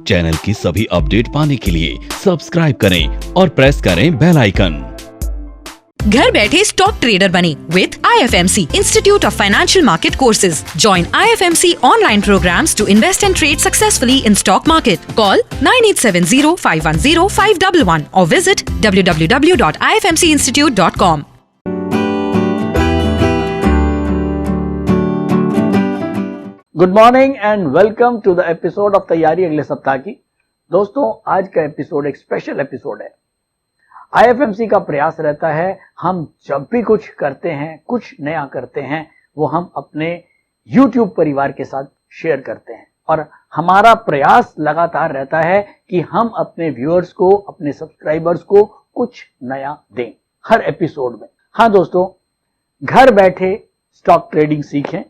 Channel की सभी update पाने के लिए सब्सक्राइब करें और प्रेस करें बेल आइकन। घर बैठे स्टॉक ट्रेडर बने with IFMC Institute of Financial Market Courses. Join IFMC online programs to invest and trade successfully in stock market. Call 9870-510-511 or visit www.ifmcinstitute.com. Good morning and welcome to the episode of तैयारी अगले सप्ताह की। दोस्तों, आज का episode एक special episode है। IFMC का प्रयास रहता है हम जब भी कुछ करते हैं, कुछ नया करते हैं, वो हम अपने YouTube परिवार के साथ शेयर करते हैं और हमारा प्रयास लगातार रहता है कि हम अपने व्यूअर्स को, अपने सब्सक्राइबर्स को कुछ नया दें हर एपिसोड में। हाँ दोस्तों, घर बैठे स्टॉक ट्रेडिंग सीखें,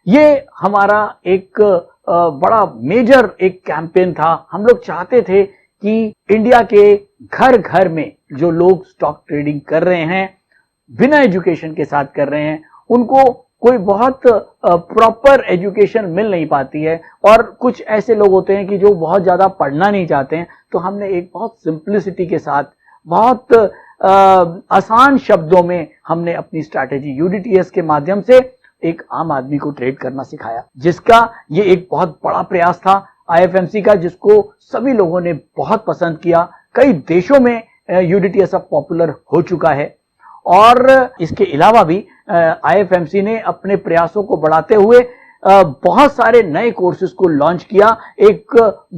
ये हमारा एक बड़ा मेजर एक कैंपेन था। हम लोग चाहते थे कि इंडिया के घर घर में जो लोग स्टॉक ट्रेडिंग कर रहे हैं, बिना एजुकेशन के साथ कर रहे हैं, उनको कोई बहुत प्रॉपर एजुकेशन मिल नहीं पाती है और कुछ ऐसे लोग होते हैं कि जो बहुत ज्यादा पढ़ना नहीं चाहते हैं। तो हमने एक बहुत सिंप्लिसिटी के साथ, बहुत आसान शब्दों में हमने अपनी स्ट्रैटेजी UDTS के माध्यम से एक आम आदमी को ट्रेड करना सिखाया, जिसका ये एक बहुत बड़ा प्रयास था IFMC का, जिसको सभी लोगों ने बहुत पसंद किया। कई देशों में UDTS अब पॉपुलर हो चुका है और इसके अलावा भी IFMC ने अपने प्रयासों को बढ़ाते हुए बहुत सारे नए कोर्सेज को लॉन्च किया। एक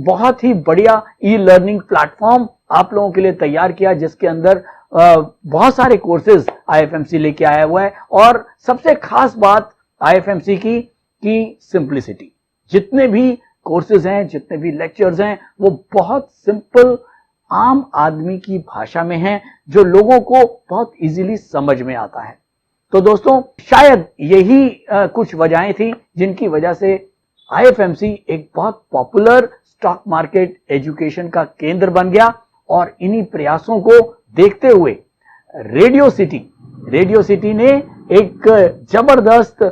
बहुत ही बढ़िया ई-लर्निंग प्लेटफॉर्म आप लोगों के लिए तैयार किया, जिसके अंदर बहुत सारे कोर्सेज IFMC लेके आया हुआ है। और सबसे खास बात IFMC की सिंप्लिसिटी। जितने भी कोर्सेज हैं, जितने भी लेक्चर्स हैं, वो बहुत सिंपल आम आदमी की भाषा में हैं, जो लोगों को बहुत इजीली समझ में आता है। तो दोस्तों, शायद यही कुछ वजहें थी जिनकी वजह से IFMC एक बहुत पॉपुलर स्टॉक मार्केट एजुकेशन का केंद्र बन गया। और इन्हीं प्रयासों को देखते हुए रेडियो सिटी ने एक जबरदस्त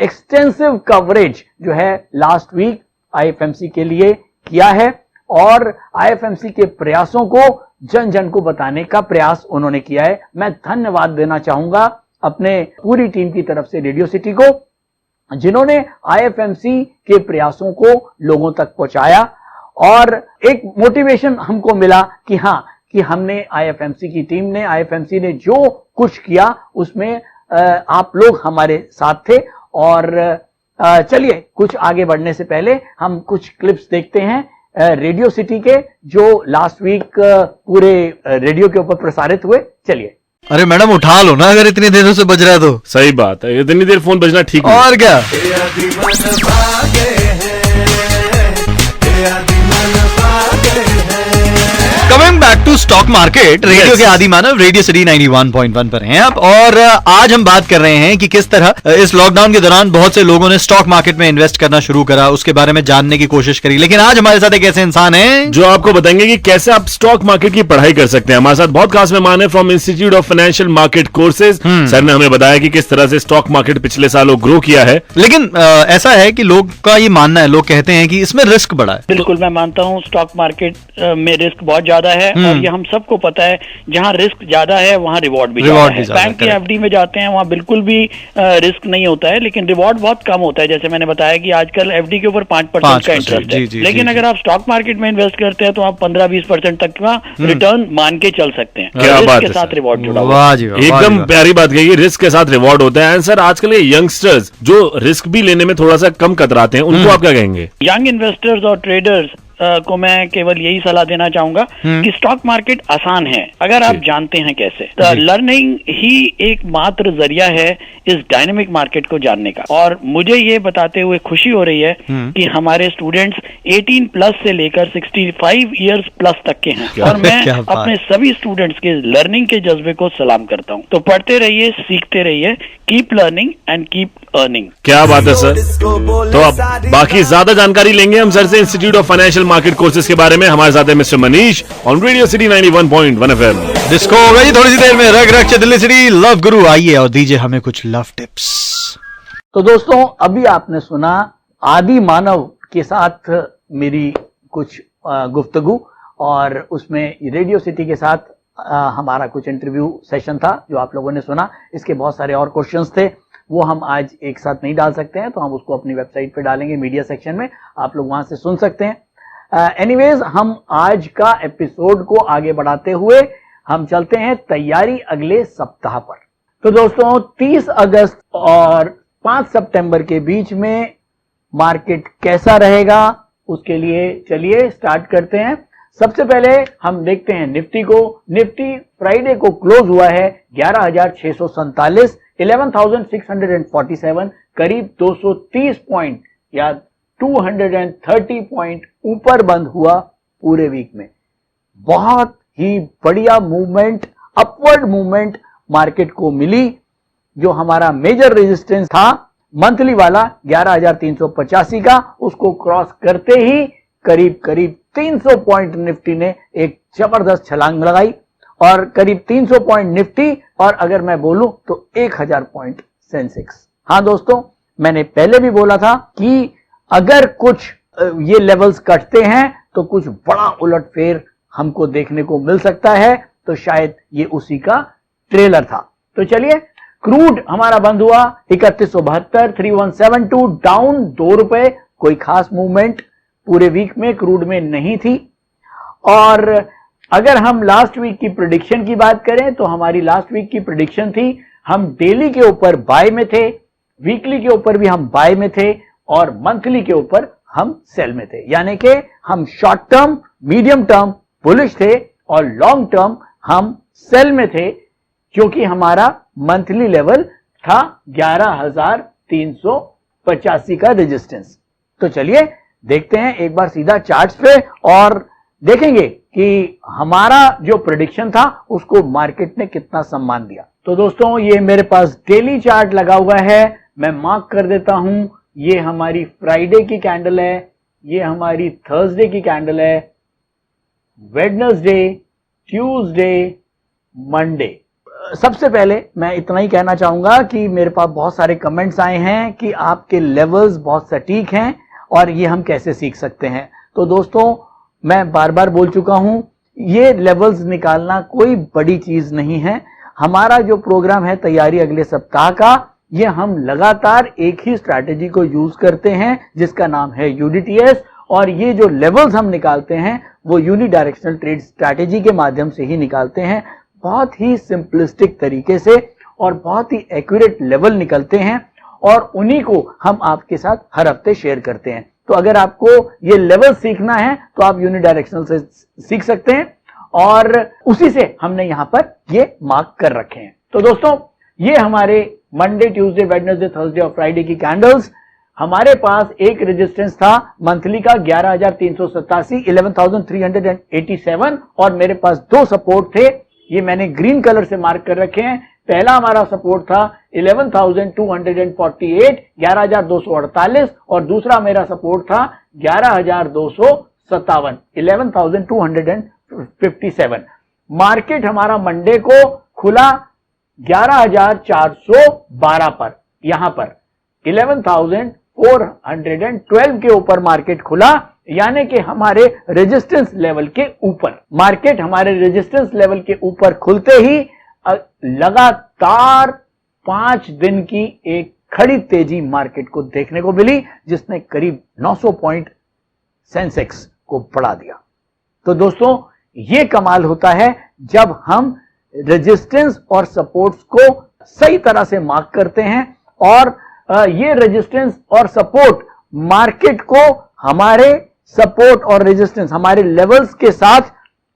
एक्सटेंसिव कवरेज जो है लास्ट वीक IFMC के लिए किया है और IFMC के प्रयासों को जन जन को बताने का प्रयास उन्होंने किया है। मैं धन्यवाद देना चाहूंगा अपने पूरी टीम की तरफ से रेडियो सिटी को, जिन्होंने IFMC के प्रयासों को लोगों तक पहुंचाया और एक मोटिवेशन हमको मिला कि हाँ, कि हमने IFMC की टीम ने, IFMC ने जो कुछ किया उसमें आप लोग हमारे साथ थे। और चलिए, कुछ आगे बढ़ने से पहले हम कुछ क्लिप्स देखते हैं रेडियो सिटी के, जो लास्ट वीक पूरे रेडियो के ऊपर प्रसारित हुए। चलिए। अरे मैडम, उठा लो ना, अगर इतनी देर से बज रहा है तो। सही बात है, इतनी देर फोन बजना ठीक नहीं। और क्या। Coming back to stock market, radio के आदि मानव रेडियो सिटी 91.1 पर हैं आप। और आज हम बात कर रहे हैं कि किस तरह इस लॉकडाउन के दौरान बहुत से लोगों ने स्टॉक मार्केट में इन्वेस्ट करना शुरू करा, उसके बारे में जानने की कोशिश करी। लेकिन आज हमारे साथ एक ऐसे इंसान हैं जो आपको बताएंगे कि कैसे आप स्टॉक मार्केट की पढ़ाई कर सकते हैं। हमारे साथ बहुत खास मेहमान है from institute of financial market courses. Sir ने हमें बताया कि किस तरह से स्टॉक मार्केट पिछले सालों ग्रो किया है। लेकिन ऐसा है कि लोग का ये मानना है, लोग कहते हैं कि इसमें रिस्क बड़ा है। बिल्कुल, मैं मानता हूँ स्टॉक मार्केट में रिस्क बहुत ज्यादा है और ये हम सबको पता है। जहाँ रिस्क ज्यादा है वहाँ रिवॉर्ड भी ज्यादा है। बैंक की FD में जाते हैं, वहाँ बिल्कुल भी रिस्क नहीं होता है, लेकिन रिवॉर्ड बहुत कम होता है। जैसे मैंने बताया कि आजकल FD के ऊपर 5% का इंटरेस्ट है, लेकिन अगर आप स्टॉक मार्केट में इन्वेस्ट करते हैं तो आप 15-20% तक का रिटर्न मान के चल सकते हैं। रिस्क के साथ रिवॉर्ड जुड़ा हुआ है। एकदम प्यारी बात कही, रिस्क के साथ रिवॉर्ड होता है। सर, आजकल के यंगस्टर्स जो रिस्क भी लेने में थोड़ा सा कम कतराते हैं, उनको आप क्या कहेंगे? यंग इन्वेस्टर्स और ट्रेडर्स को मैं केवल यही सलाह देना चाहूंगा कि स्टॉक मार्केट आसान है अगर आप जानते हैं कैसे। लर्निंग ही एकमात्र जरिया है इस डायनेमिक मार्केट को जानने का। और मुझे ये बताते हुए खुशी हो रही है कि हमारे स्टूडेंट्स 18 प्लस से लेकर 65 इयर्स प्लस तक के हैं और मैं अपने सभी स्टूडेंट्स के लर्निंग के जज्बे को सलाम करता हूँ। तो पढ़ते रहिए, सीखते रहिए, keep learning and keep earning. क्या बात है सर। तो अब बाकी ज्यादा जानकारी लेंगे हम सर से institute of financial market courses के बारे में। हमारे साथ है mister Manish on radio city 91.1 FM। Disco हो गई थोड़ी सी देर में। रग रग दिल्ली सिटी लव गुरु आइए और दीजिए हमें कुछ लव टिप्स। तो दोस्तों, अभी आपने सुना आदि मानव के साथ मेरी कुछ गुफ्तगू, और उसमें रेडियो सिटी के साथ हमारा कुछ इंटरव्यू सेशन था जो आप लोगों ने सुना। इसके बहुत सारे और क्वेश्चंस थे, वो हम आज एक साथ नहीं डाल सकते हैं, तो हम उसको अपनी वेबसाइट पे डालेंगे मीडिया सेक्शन में, आप लोग वहां से सुन सकते हैं। एनीवेज, हम आज का एपिसोड को आगे बढ़ाते हुए हम चलते हैं तैयारी अगले सप्ताह पर। तो दोस्तों, 30 अगस्त और 5 सितंबर के बीच में मार्केट कैसा रहेगा, उसके लिए चलिए स्टार्ट करते हैं। सबसे पहले हम देखते हैं निफ्टी को। निफ्टी फ्राइडे को क्लोज हुआ है 11,647, 11,647, करीब 230 पॉइंट या 230 पॉइंट ऊपर बंद हुआ पूरे वीक में। बहुत ही बढ़िया मूवमेंट, अपवर्ड मूवमेंट मार्केट को मिली। जो हमारा मेजर रेजिस्टेंस था मंथली वाला 11,385 का, उसको क्रॉस करते ही करीब 300 पॉइंट निफ्टी ने एक जबरदस्त छलांग लगाई, और करीब 300 पॉइंट निफ्टी, और अगर मैं बोलूं तो 1000 पॉइंट सेंसेक्स। हाँ दोस्तों, मैंने पहले भी बोला था कि अगर कुछ ये लेवल्स कटते हैं तो कुछ बड़ा उलटफेर हमको देखने को मिल सकता है, तो शायद ये उसी का ट्रेलर था। तो चलिए, क्रूड हमारा बंद हुआ 3172, 3172, डाउन 2 रुपए। कोई खास मूवमेंट पूरे वीक में क्रूड में नहीं थी। और अगर हम लास्ट वीक की प्रेडिक्शन की बात करें तो हमारी लास्ट वीक की प्रेडिक्शन थी, हम डेली के ऊपर बाय में थे, वीकली के ऊपर भी हम बाय में थे, और मंथली के ऊपर हम सेल में थे। यानी कि हम short term, medium term bullish थे और लॉन्ग टर्म हम सेल में थे, क्योंकि हमारा मंथली लेवल था 11,385 का रेजिस्टेंस। तो चलिए देखते हैं एक बार सीधा चार्ट्स पे, और देखेंगे कि हमारा जो प्रेडिक्शन था उसको मार्केट ने कितना सम्मान दिया। तो दोस्तों, ये मेरे पास डेली चार्ट लगा हुआ है, मैं मार्क कर देता हूं। ये हमारी फ्राइडे की कैंडल है, ये हमारी थर्सडे की कैंडल है, वेडनेसडे, ट्यूसडे, मंडे। सबसे पहले मैं इतना ही कहना चाहूंगा कि मेरे पास बहुत सारे कमेंट्स आए हैं कि आपके लेवल्स बहुत सटीक हैं और ये हम कैसे सीख सकते हैं। तो दोस्तों, मैं बार बार बोल चुका हूं, ये लेवल्स निकालना कोई बड़ी चीज नहीं है। हमारा जो प्रोग्राम है तैयारी अगले सप्ताह का, ये हम लगातार एक ही स्ट्रैटेजी को यूज करते हैं जिसका नाम है यूडीटीएस, और ये जो लेवल्स हम निकालते हैं वो यूनिडायरेक्शनल ट्रेड स्ट्रैटेजी के माध्यम से ही निकालते हैं। बहुत ही सिंपलिस्टिक तरीके से और बहुत ही एक्यूरेट लेवल निकलते हैं, और उन्हीं को हम आपके साथ हर हफ्ते शेयर करते हैं। तो अगर आपको ये लेवल सीखना है तो आप यूनिडायरेक्शनल से सीख सकते हैं, और उसी से हमने यहां पर ये मार्क कर रखे हैं। तो दोस्तों, ये हमारे मंडे, ट्यूसडे, वेडनेसडे, थर्सडे और फ्राइडे की कैंडल्स। हमारे पास एक रेजिस्टेंस था मंथली का 11,387, 11,387, और मेरे पास 2 सपोर्ट थे, ये मैंने ग्रीन कलर से मार्क कर रखे हैं। पहला हमारा सपोर्ट था 11,248, 11,248, और दूसरा मेरा सपोर्ट था 11,257, 11,257। मार्केट हमारा मंडे को खुला 11,412 पर, यहां पर 11,412 के ऊपर मार्केट खुला, यानी कि हमारे रेजिस्टेंस लेवल के ऊपर। मार्केट हमारे रेजिस्टेंस लेवल के ऊपर खुलते ही लगातार 5 दिन की एक खड़ी तेजी मार्केट को देखने को मिली, जिसने करीब 900 पॉइंट सेंसेक्स को बढ़ा दिया। तो दोस्तों, ये कमाल होता है जब हम रेजिस्टेंस और सपोर्ट्स को सही तरह से मार्क करते हैं, और ये रेजिस्टेंस और सपोर्ट मार्केट को हमारे सपोर्ट और रेजिस्टेंस, हमारे लेवल्स के साथ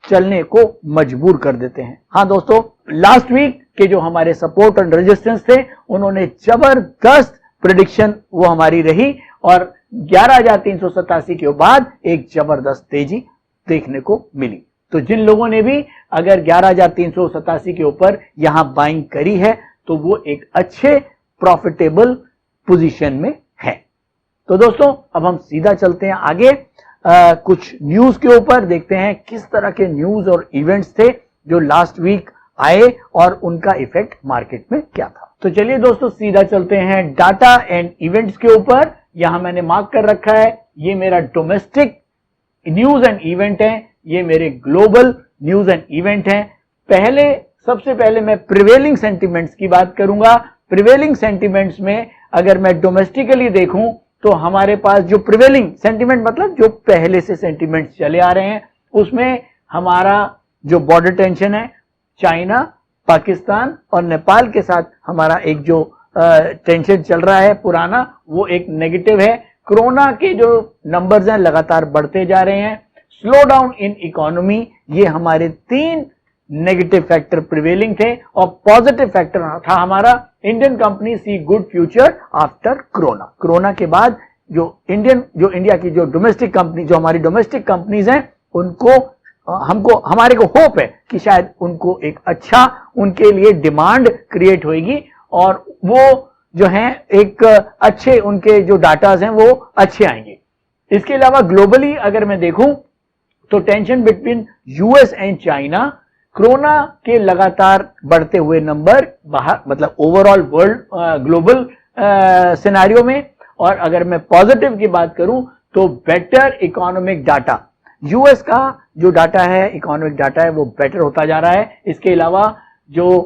चलने को मजबूर कर देते हैं। हाँ दोस्तों, लास्ट वीक के जो हमारे सपोर्ट और रेजिस्टेंस थे, उन्होंने जबरदस्त प्रेडिक्शन वो हमारी रही, और 11,387 के बाद एक जबरदस्त तेजी देखने को मिली। तो जिन लोगों ने भी अगर 11,387 के ऊपर यहां बाइंग करी है, तो वो एक अच्छे प्रॉफिटेबल पोजीशन में है। तो दोस्तों, अब हम सीधा चलते हैं आगे, कुछ न्यूज के ऊपर देखते हैं किस तरह के न्यूज और इवेंट्स थे जो लास्ट वीक आए और उनका इफेक्ट मार्केट में क्या था। तो चलिए दोस्तों, सीधा चलते हैं डाटा एंड इवेंट्स के ऊपर। यहां मैंने मार्क कर रखा है, ये मेरा डोमेस्टिक न्यूज एंड इवेंट हैं, ये मेरे ग्लोबल न्यूज एंड इवेंट हैं। सबसे पहले मैं प्रिवेलिंग सेंटिमेंट्स की बात करूंगा। प्रिवेलिंग सेंटिमेंट्स में अगर मैं डोमेस्टिकली देखूं तो हमारे पास जो प्रिवेलिंग सेंटिमेंट मतलब जो पहले से सेंटिमेंट्स चले आ रहे हैं, उसमें हमारा जो बॉर्डर टेंशन है चाइना, पाकिस्तान और नेपाल के साथ हमारा एक जो टेंशन चल रहा है पुराना, वो एक नेगेटिव है। कोरोना के जो नंबर्स हैं लगातार बढ़ते जा रहे हैं। स्लो डाउन इन इकोनॉमी, ये हमारे 3 नेगेटिव फैक्टर प्रिवेलिंग थे। और पॉजिटिव फैक्टर था हमारा Indian company see good future after corona. Corona के बाद जो इंडिया की जो डोमेस्टिक कंपनी, जो हमारी डोमेस्टिक कंपनीज हैं, उनको हमारे को होप है कि शायद उनको एक अच्छा, उनके लिए डिमांड क्रिएट होगी और वो जो हैं एक अच्छे, उनके जो डाटाज हैं वो अच्छे आएंगे। इसके अलावा ग्लोबली अगर मैं देखूं तो tension between US and China, corona के लगातार बढ़ते हुए नंबर बाहर, मतलब ओवरऑल वर्ल्ड ग्लोबल सिनेरियो में। और अगर मैं पॉजिटिव की बात करूं तो बेटर इकोनॉमिक डाटा, यूएस का जो डाटा है, इकोनॉमिक डाटा है, वो बेटर होता जा रहा है। इसके अलावा जो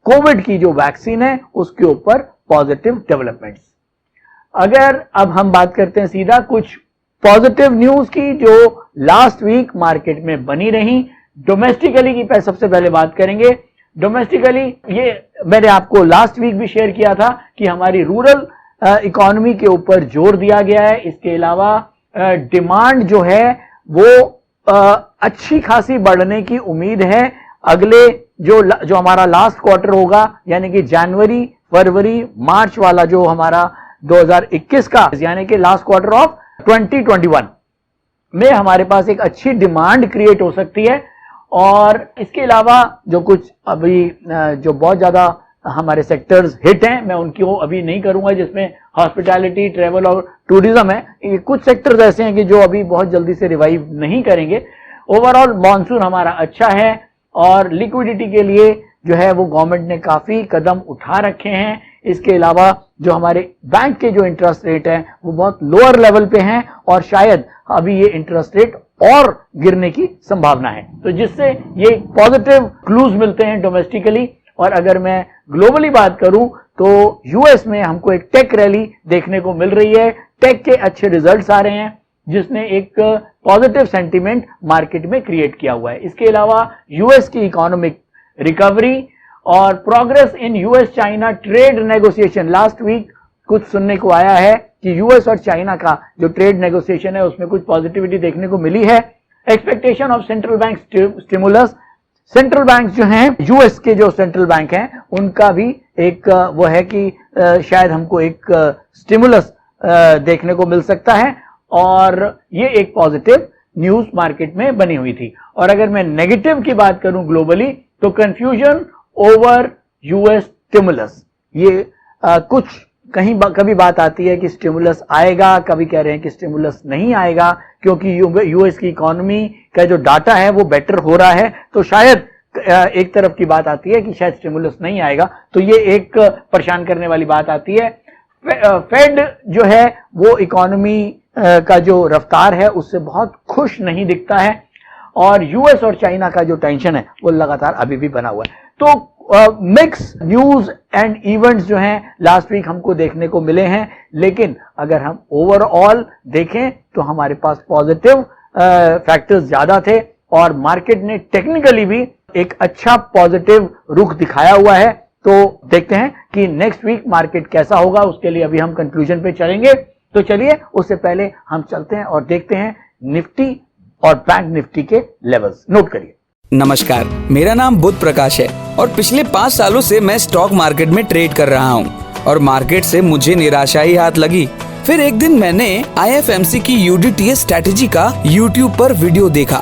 कोविड की जो वैक्सीन है उसके ऊपर पॉजिटिव डेवलपमेंट्स। अगर अब हम बात करते हैं सीधा कुछ पॉजिटिव न्यूज की जो लास्ट वीक मार्केट में बनी रही। डोमेस्टिकली की सबसे पहले बात करेंगे। डोमेस्टिकली ये मैंने आपको लास्ट वीक भी शेयर किया था कि हमारी रूरल इकोनॉमी के ऊपर जोर दिया गया है। इसके अलावा डिमांड जो है वो अच्छी खासी बढ़ने की उम्मीद है। अगले जो हमारा लास्ट क्वार्टर होगा, यानी कि जनवरी, फरवरी, मार्च वाला जो हमारा 2021 का, यानी कि लास्ट क्वार्टर ऑफ 2021 में हमारे पास एक अच्छी डिमांड क्रिएट हो सकती है। और इसके अलावा जो कुछ अभी जो बहुत ज्यादा हमारे सेक्टर्स हिट हैं, मैं उनको अभी नहीं करूंगा, जिसमें हॉस्पिटैलिटी, ट्रेवल और टूरिज्म है। ये कुछ सेक्टर्स ऐसे हैं कि जो अभी बहुत जल्दी से रिवाइव नहीं करेंगे। ओवरऑल मॉनसून हमारा अच्छा है और लिक्विडिटी के लिए जो है वो गवर्नमेंट ने काफी कदम उठा रखे हैं। इसके अलावा जो हमारे बैंक के जो इंटरेस्ट रेट है वो बहुत लोअर लेवल पे हैं और शायद अभी ये इंटरेस्ट रेट और गिरने की संभावना है, तो जिससे ये पॉजिटिव क्लूज मिलते हैं डोमेस्टिकली। और अगर मैं ग्लोबली बात करूं तो यूएस में हमको एक टेक रैली देखने को मिल रही है। टेक के अच्छे रिजल्ट्स आ रहे हैं, जिसने एक पॉजिटिव सेंटीमेंट मार्केट में क्रिएट किया हुआ है। इसके अलावा यूएस की इकोनॉमिक रिकवरी और progress in US China trade negotiation, last week कुछ सुनने को आया है कि यूएस और चाइना का जो ट्रेड नेगोशिएशन है उसमें कुछ पॉजिटिविटी देखने को मिली है। Expectation of central bank stimulus, central bank जो हैं, यूएस के जो सेंट्रल बैंक हैं, उनका भी एक वो है कि शायद हमको एक स्टिमुलस देखने को मिल सकता है और ये एक पॉजिटिव न्यूज मार्केट में बनी हुई थी। और अगर मैं नेगेटिव की बात करूं ग्लोबली तो कंफ्यूजन ओवर यूएस स्टिमुलस, ये कुछ कभी बात आती है कि स्टिमुलस आएगा, कभी कह रहे हैं कि स्टिमुलस नहीं आएगा, क्योंकि यूएस की इकोनॉमी का जो डाटा है वो बेटर हो रहा है। तो शायद एक तरफ की बात आती है कि शायद स्टिमुलस नहीं आएगा, तो ये एक परेशान करने वाली बात आती है। फेड जो है वो इकोनॉमी का जो रफ्तार है उससे बहुत खुश नहीं दिखता है और यूएस और चाइना का जो टेंशन है वो लगातार अभी भी बना हुआ है। तो मिक्स न्यूज एंड इवेंट्स जो हैं लास्ट वीक हमको देखने को मिले हैं, लेकिन अगर हम ओवरऑल देखें तो हमारे पास पॉजिटिव फैक्टर्स ज्यादा थे और मार्केट ने टेक्निकली भी एक अच्छा पॉजिटिव रुख दिखाया हुआ है। तो देखते हैं कि नेक्स्ट वीक मार्केट कैसा होगा, उसके लिए अभी हम कंक्लूजन पे चलेंगे। तो चलिए उससे पहले हम चलते हैं और देखते हैं निफ्टी और बैंक निफ्टी के लेवल्स। नोट करिए। नमस्कार, मेरा नाम बुध प्रकाश है और पिछले 5 सालों से मैं स्टॉक मार्केट में ट्रेड कर रहा हूँ और मार्केट से मुझे निराशा ही हाथ लगी। फिर एक दिन मैंने IFMC की UDTS स्ट्रेटेजी का YouTube पर वीडियो देखा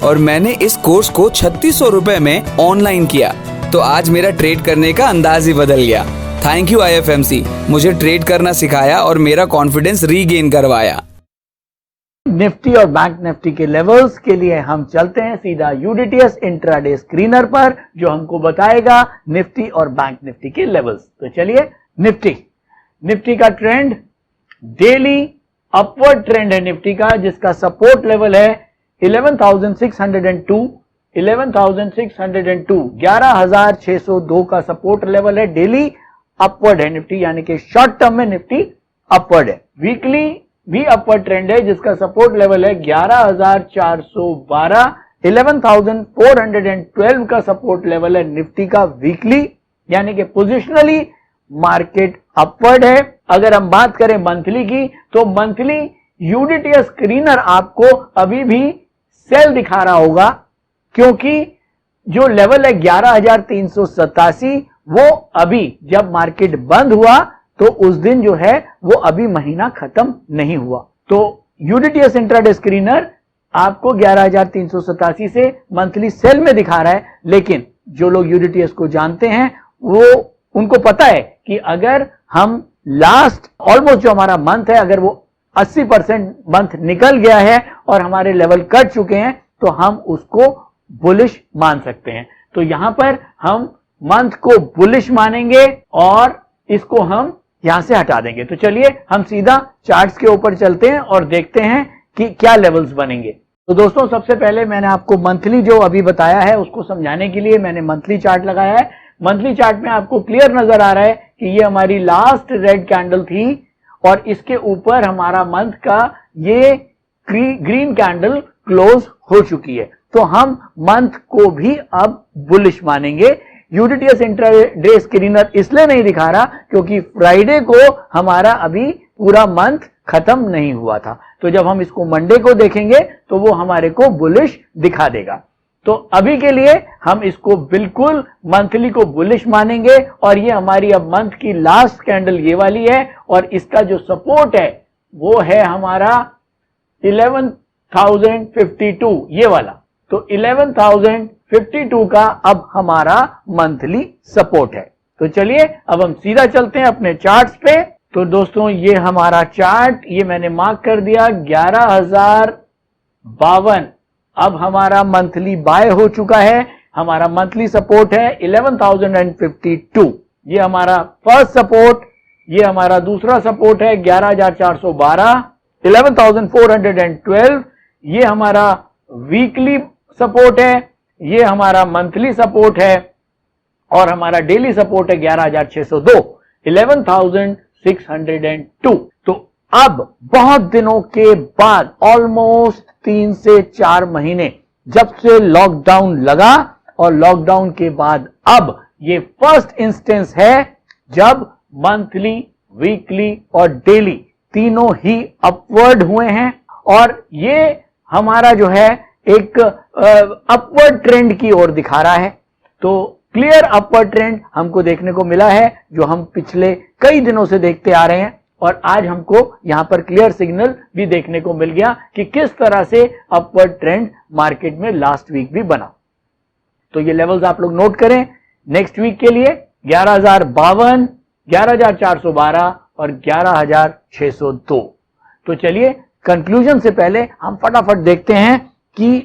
और मैंने इस कोर्स को 3600 रुपए में ऑनलाइन किया, तो आज मेरा ट्रेड करने का अंदाज ही बदल गया। थैंक यू IFMC, मुझे ट्रेड करना सिखाया और मेरा कॉन्फिडेंस रीगेन करवाया। निफ्टी और बैंक निफ्टी के लेवल्स के लिए हम चलते हैं सीधा UDTS इंट्राडे स्क्रीनर पर, जो हमको बताएगा निफ्टी और बैंक निफ्टी के लेवल्स। तो चलिए, निफ्टी का ट्रेंड डेली अपवर्ड ट्रेंड है निफ्टी का, जिसका सपोर्ट लेवल है 11,602, 11,602, 11,602 का सपोर्ट लेवल है। डेली अपवर्ड है निफ्टी, यानी कि शॉर्ट टर्म में निफ्टी अपवर्ड है। वीकली भी अपवर्ड ट्रेंड है जिसका सपोर्ट लेवल है 11,412, 11,412 का सपोर्ट लेवल है निफ्टी का वीकली, यानी कि पोजिशनली मार्केट अपवर्ड है। अगर हम बात करें मंथली की, तो मंथली यूडीटीएस स्क्रीनर आपको अभी भी सेल दिखा रहा होगा, क्योंकि जो लेवल है 11,387 वो अभी जब मार्केट बंद हुआ तो उस दिन जो है वो अभी महीना खत्म नहीं हुआ। तो यूडीटीएस इंट्राडे स्क्रीनर आपको 11,387 से मंथली सेल में दिखा रहा है, लेकिन जो लोग यूडीटीएस को जानते हैं वो उनको पता है कि अगर हम लास्ट ऑलमोस्ट जो हमारा मंथ है, अगर वो 80% मंथ निकल गया है और हमारे लेवल कट चुके हैं तो हम उसको बुलिश मान सकते हैं। तो यहां पर हम मंथ को बुलिश मानेंगे और इसको हम यहां से हटा देंगे। तो चलिए हम सीधा चार्ट्स के ऊपर चलते हैं और देखते हैं कि क्या लेवल्स बनेंगे। तो दोस्तों, सबसे पहले मैंने आपको मंथली जो अभी बताया है उसको समझाने के लिए मैंने मंथली चार्ट लगाया है। मंथली चार्ट में आपको क्लियर नजर आ रहा है कि ये हमारी लास्ट रेड कैंडल थी और इसके ऊपर हमारा मंथ का ये ग्रीन कैंडल क्लोज हो चुकी है। तो हम मंथ को भी अब बुलिश मानेंगे। यूडीटीएस इंट्राडे स्क्रीनर इसलिए नहीं दिखा रहा क्योंकि फ्राइडे को हमारा अभी पूरा मंथ खत्म नहीं हुआ था। तो जब हम इसको मंडे को देखेंगे तो वो हमारे को बुलिश दिखा देगा। तो अभी के लिए हम इसको बिल्कुल मंथली को बुलिश मानेंगे और ये हमारी अब मंथ की लास्ट कैंडल ये वाली है और इसका जो सपोर्ट है वो है हमारा 11,052 ये वाला। तो 11,052 का अब हमारा मंथली सपोर्ट है। तो चलिए अब हम सीधा चलते हैं अपने चार्ट्स पे। तो दोस्तों, ये हमारा चार्ट, ये मैंने मार्क कर दिया 11,052। अब हमारा मंथली बाय हो चुका है। हमारा मंथली सपोर्ट है 11,052। ये हमारा फर्स्ट सपोर्ट, ये हमारा दूसरा सपोर्ट है 11,412, 11,412। ये हमारा वीकली सपोर्ट है, ये हमारा मंथली सपोर्ट है और हमारा डेली सपोर्ट है 11,602, 11,602। तो अब बहुत दिनों के बाद, ऑलमोस्ट 3 से 4 महीने जब से लॉकडाउन लगा और लॉकडाउन के बाद अब ये फर्स्ट इंस्टेंस है जब मंथली, वीकली और डेली तीनों ही अपवर्ड हुए हैं और ये हमारा जो है एक अपवर्ड ट्रेंड की ओर दिखा रहा है। तो क्लियर अपवर्ड ट्रेंड हमको देखने को मिला है जो हम पिछले कई दिनों से देखते आ रहे हैं और आज हमको यहां पर क्लियर सिग्नल भी देखने को मिल गया कि किस तरह से अपवर्ड ट्रेंड मार्केट में लास्ट वीक भी बना। तो ये लेवल्स आप लोग नोट करें नेक्स्ट वीक के लिए 11,052, 11,412 और 11,602। तो चलिए कंक्लूजन से पहले हम फटाफट देखते हैं कि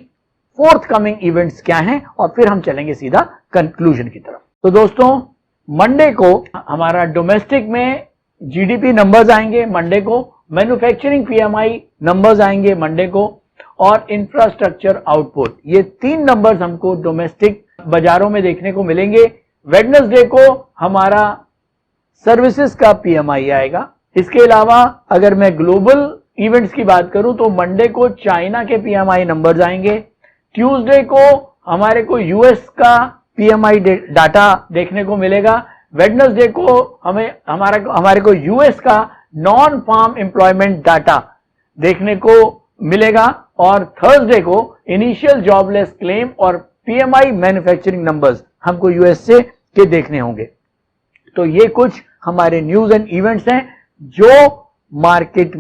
फोर्थ कमिंग इवेंट्स क्या हैं और फिर हम चलेंगे सीधा कंक्लूजन की तरफ। तो दोस्तों, मंडे को हमारा डोमेस्टिक में जीडीपी नंबर्स आएंगे, मंडे को मैन्युफैक्चरिंग पीएमआई नंबर्स आएंगे मंडे को और इंफ्रास्ट्रक्चर आउटपुट, ये 3 नंबर्स हमको डोमेस्टिक बाजारों में देखने को मिलेंगे। वेडनेसडे को हमारा सर्विसेज का पीएमआई आएगा। इसके अलावा अगर मैं ग्लोबल इवेंट्स की बात करूं तो मंडे को चाइना के पीएमआई नंबर्स आएंगे। ट्यूसडे को हमारे को यूएस का पीएमआई डाटा देखने को मिलेगा। वेडनेसडे को हमारे को यूएस का नॉन फार्म एम्प्लॉयमेंट डाटा देखने को मिलेगा और थर्सडे को इनिशियल जॉबलेस क्लेम और पीएमआई मैन्युफैक्चरिंग नंबर्स हमको यूएसए के देखने होंगे। तो ये कुछ हमारे न्यूज एंड इवेंट्स हैं जो मार्केट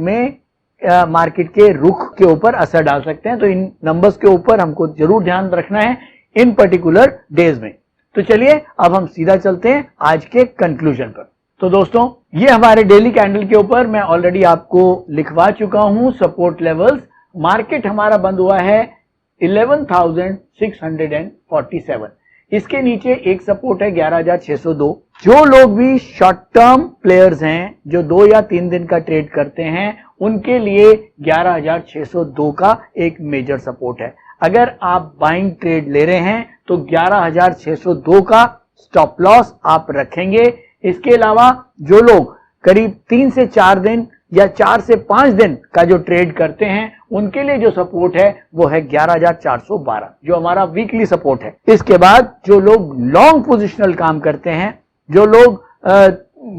के रुख के ऊपर असर डाल सकते हैं। तो इन नंबर्स के ऊपर हमको जरूर ध्यान रखना है इन पर्टिकुलर डेज में। तो चलिए अब हम सीधा चलते हैं आज के कंक्लूजन पर। तो दोस्तों, ये हमारे डेली कैंडल के ऊपर मैं ऑलरेडी आपको लिखवा चुका हूं सपोर्ट लेवल्स। मार्केट हमारा बंद हुआ है 11,647। इसके नीचे एक सपोर्ट है 11,602। जो लोग भी शॉर्ट टर्म प्लेयर्स हैं, जो 2 या 3 दिन का ट्रेड करते हैं, उनके लिए 11,602 का एक मेजर सपोर्ट है। अगर आप बाइंग ट्रेड ले रहे हैं तो 11,602 का स्टॉप लॉस आप रखेंगे। इसके अलावा जो लोग करीब 3 से 4 दिन या 4 से 5 दिन का जो ट्रेड करते हैं, उनके लिए जो सपोर्ट है वो है 11,412, जो हमारा वीकली सपोर्ट है। इसके बाद जो लोग लॉन्ग पोजिशनल काम करते हैं, जो लोग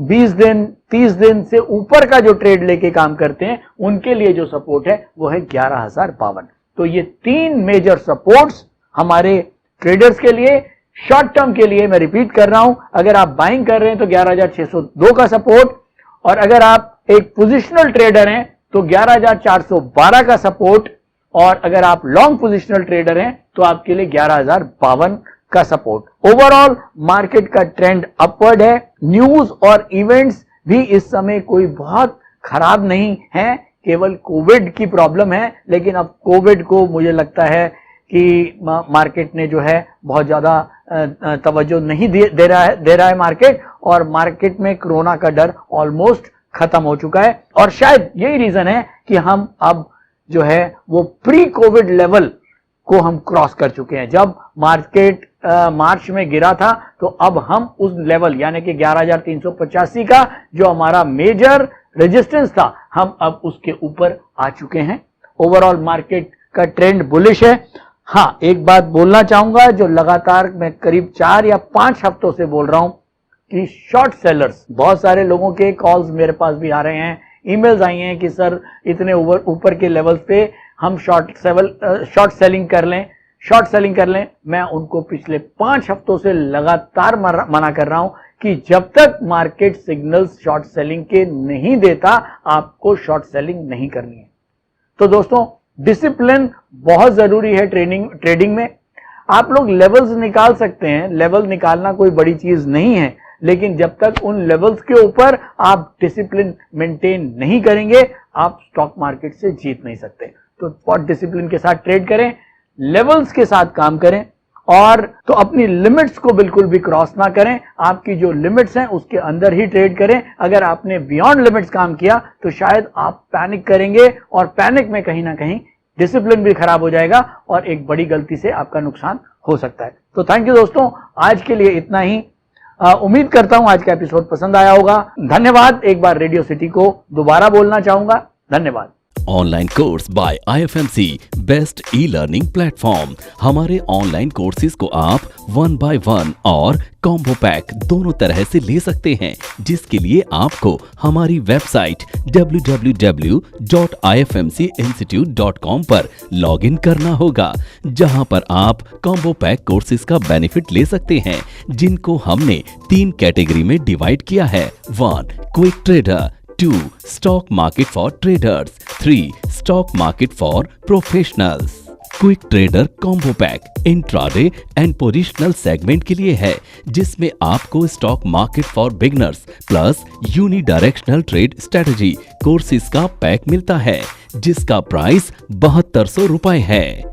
20 दिन 30 दिन से ऊपर का जो ट्रेड लेके काम करते हैं, उनके लिए जो सपोर्ट है वो है 11,052। तो ये 3 मेजर सपोर्ट्स हमारे ट्रेडर्स के लिए। शॉर्ट टर्म के लिए मैं रिपीट कर रहा हूं, अगर आप बाइंग कर रहे हैं तो 11,602 का सपोर्ट, और अगर आप एक पोजिशनल ट्रेडर हैं तो 11,412 का सपोर्ट, और अगर आप लॉन्ग पोजिशनल ट्रेडर हैं तो आपके लिए 11,052 का सपोर्ट। ओवरऑल मार्केट का ट्रेंड अपवर्ड है। न्यूज और इवेंट्स भी इस समय कोई बहुत खराब नहीं है, केवल कोविड की प्रॉब्लम है। लेकिन अब कोविड को मुझे लगता है कि मार्केट ने जो है बहुत ज्यादा तवज्जो नहीं दे रहा है मार्केट, और मार्केट में कोरोना का डर ऑलमोस्ट खत्म हो चुका है। और शायद यही रीजन है कि हम अब जो है वो प्री कोविड लेवल को हम क्रॉस कर चुके हैं। जब मार्केट मार्च में गिरा था तो अब हम उस लेवल यानी कि 11,385 का जो हमारा मेजर रेजिस्टेंस था, हम अब उसके ऊपर आ चुके हैं। ओवरऑल मार्केट का ट्रेंड बुलिश है। हाँ, एक बात बोलना चाहूंगा जो लगातार मैं करीब 4 या 5 हफ्तों से बोल रहा हूं कि शॉर्ट सेलर्स, बहुत सारे लोगों के कॉल्स मेरे पास भी आ रहे हैं, ईमेल्स आई हैं कि सर इतने ऊपर के लेवल्स पे हम शॉर्ट सेलिंग कर लें। मैं उनको पिछले 5 हफ्तों से लगातार मना कर रहा हूं कि जब तक मार्केट सिग्नल्स शॉर्ट सेलिंग के नहीं देता, आपको शॉर्ट सेलिंग नहीं करनी है। तो दोस्तों, डिसिप्लिन बहुत जरूरी है ट्रेडिंग में। आप लोग लेवल्स निकाल सकते हैं, लेवल निकालना कोई बड़ी चीज नहीं है, लेकिन जब तक उन लेवल्स के ऊपर आप डिसिप्लिन मेंटेन नहीं करेंगे, आप स्टॉक मार्केट से जीत नहीं सकते। तो बहुत डिसिप्लिन के साथ ट्रेड करें, लेवल्स के साथ काम करें, और तो अपनी लिमिट्स को बिल्कुल भी क्रॉस ना करें। आपकी जो लिमिट्स हैं उसके अंदर ही ट्रेड करें। अगर आपने बियॉन्ड लिमिट्स काम किया तो शायद आप पैनिक करेंगे, और पैनिक में कहीं ना कहीं डिसिप्लिन भी खराब हो जाएगा और एक बड़ी गलती से आपका नुकसान हो सकता है। तो थैंक यू दोस्तों, आज के लिए इतना ही। उम्मीद करता हूं आज का एपिसोड पसंद आया होगा। धन्यवाद। एक बार रेडियो सिटी को दोबारा बोलना चाहूंगा, धन्यवाद। Online course by IFMC best e-learning platform. हमारे ऑनलाइन कोर्सेज को आप 1 by 1 और कॉम्बो पैक दोनों तरह से ले सकते हैं, जिसके लिए आपको हमारी वेबसाइट www.ifmcinstitute.com पर लॉगिन करना होगा, जहां पर आप कॉम्बो पैक कोर्सेज का बेनिफिट ले सकते हैं, जिनको हमने 3 कैटेगरी में डिवाइड किया है। 1 quick trader, 2 stock market for traders, 3 stock market for professionals. Quick trader combo pack intraday and positional segment के लिए है, जिसमें आपको stock market for beginners plus unidirectional trade strategy courses का पैक मिलता है, जिसका प्राइस 7200 रुपए है।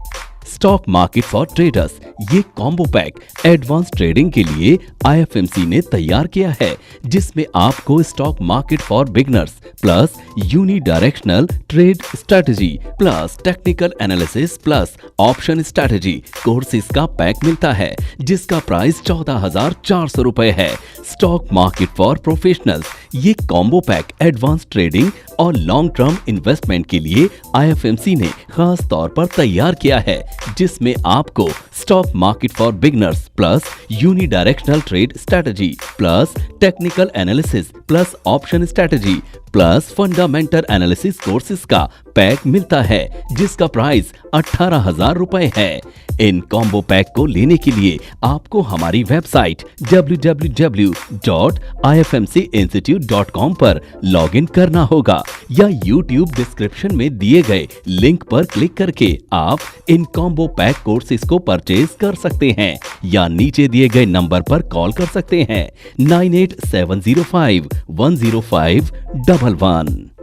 स्टॉक मार्केट फॉर ट्रेडर्स ये कॉम्बो पैक एडवांस ट्रेडिंग के लिए IFMC ने तैयार किया है, जिसमें आपको stock market for beginners plus unidirectional trade strategy plus technical analysis plus option strategy courses का पैक मिलता है, जिसका प्राइस 14,400 रुपए है। स्टॉक मार्केट फॉर प्रोफेशनल्स ये कॉम्बो पैक एडवांस ट्रेडिंग और लॉन्ग टर्म इन्वेस्टमेंट के लिए IFMC ने खास तौर पर तैयार किया है, जिसमें आपको stock market for beginners plus unidirectional trade strategy plus technical analysis plus option strategy plus fundamental analysis courses का पैक मिलता है, जिसका प्राइस 18,000 रुपए है। इन कॉम्बो पैक को लेने के लिए आपको हमारी वेबसाइट www.ifmcinstitute.com पर लॉगिन करना होगा, या YouTube डिस्क्रिप्शन में दिए गए लिंक पर क्लिक करके आप इन कॉम्बो पैक कोर्सेज को परचेज कर सकते हैं, या नीचे दिए गए नंबर पर कॉल कर सकते हैं 9870510511।